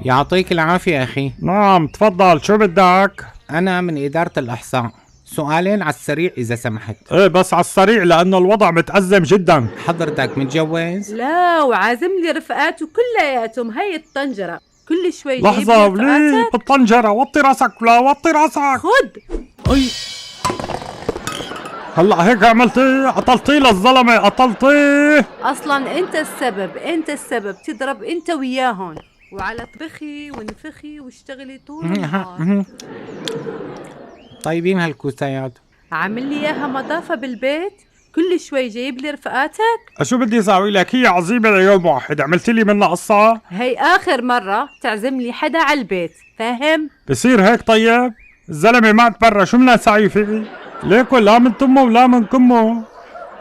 يعطيك العافية أخي. نعم تفضل، شو بدك؟ أنا من إدارة الإحصاء، سؤالين على السريع إذا سمحت. ايه بس على السريع لأنه الوضع متأزم جدا. حضرتك متجوز؟ لا، وعازم لي رفقاته كلياتهم. هي الطنجرة كل شوي جايب لي لحظة وليه رفقاتك. بالطنجرة؟ وطي راسك، لا وطي راسك. خد. اي هلا هيك عملتي؟ قتلتيه للزلمة، قتلتيه. اصلا انت السبب تضرب انت وياهن، وعلى طبخي ونفخي واشتغلي طول النهار. طيبين هالكوسيات. عامل لي اياها مضافة بالبيت، كل شوي جايب لي رفقاتك. شو بدي اساوي لك؟ هي عزيمة ليوم واحد، عملتي لي منها قصة. هي اخر مرة تعزم لي حدا على البيت، فاهم؟ بصير هيك طيب؟ الزلمة مات برا، شو بدنا نساوي فيه؟ ليكو لا من تمه ولا من كمه،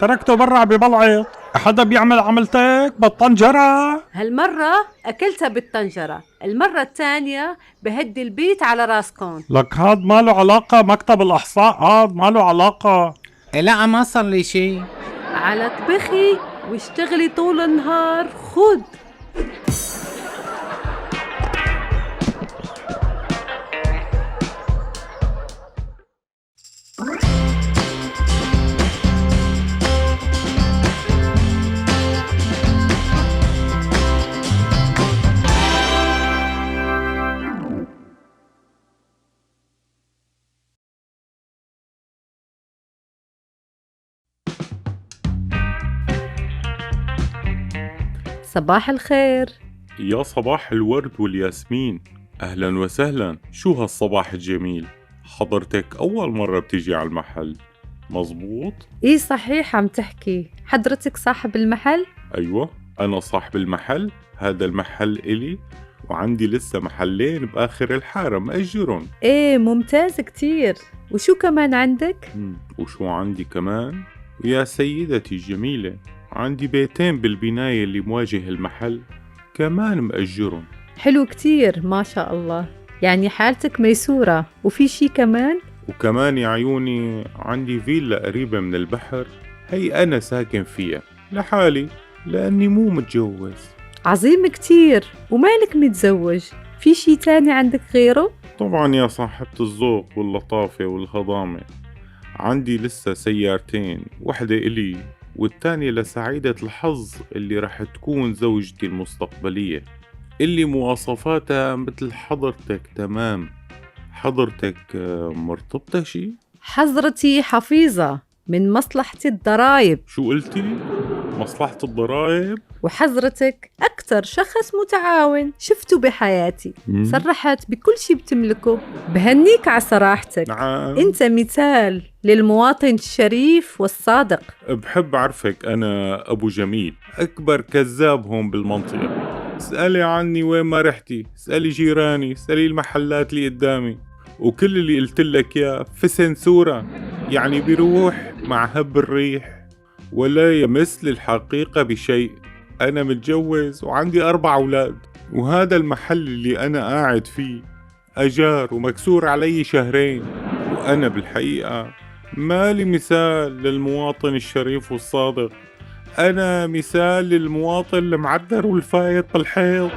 تركته برا ببلعط. حدا بيعمل عملتك بالطنجرة؟ هالمرة اكلتها بالطنجرة، المرة الثانية بهدي البيت على راسكم. لك هاد ما له علاقة، مكتب الإحصاء هاد ما له علاقة. لا ما صار لي شي. على طبخي واشتغلي طول النهار. خد. صباح الخير. يا صباح الورد والياسمين، أهلا وسهلا. شو هالصباح الجميل؟ حضرتك أول مرة بتيجي على المحل مزبوط؟ ايه صحيح عم تحكي، حضرتك صاحب المحل؟ أيوة أنا صاحب المحل، هذا المحل إلي وعندي لسه محلين بآخر الحارة مأجرهم. ايه ممتاز كتير. وشو كمان عندك؟ وشو عندي كمان؟ ويا سيدتي الجميلة، عندي بيتين بالبناية اللي مواجه المحل كمان مأجرهم. حلو كتير ما شاء الله، يعني حالتك ميسورة. وفي شي كمان؟ وكمان يا عيوني عندي فيلا قريبة من البحر، هي أنا ساكن فيها لحالي لأني مو متجوز. عظيم كتير. ومالك متزوج؟ في شي تاني عندك غيره؟ طبعا يا صاحبة الذوق واللطافة والهضامة، عندي لسه سيارتين، وحدة إلي والتانية لسعيدة الحظ اللي رح تكون زوجتي المستقبلية، اللي مواصفاتها مثل حضرتك تمام. حضرتك مرتبطة شي؟ حضرتي حفيظة من مصلحة الضرايب. شو قلتي؟ مصلحة الضرائب؟ وحضرتك أكتر شخص متعاون شفته بحياتي. صرحت بكل شي بتملكه. بهنيك على صراحتك. نعم. انت مثال للمواطن الشريف والصادق. بحب أعرفك أنا أبو جميل، أكبر كذاب هون بالمنطقة. اسألي عني وين ما رحتي، اسألي جيراني، اسألي المحلات اللي قدامي، وكل اللي قلتلك يا فسن صورة، يعني بيروح مع هب الريح ولا يمس للحقيقة بشيء. أنا متجوز وعندي 4 أولاد، وهذا المحل اللي أنا قاعد فيه أجار ومكسور علي شهرين، وأنا بالحقيقة مالي مثال للمواطن الشريف والصادق، أنا مثال للمواطن المعذر والفايت بالحيط.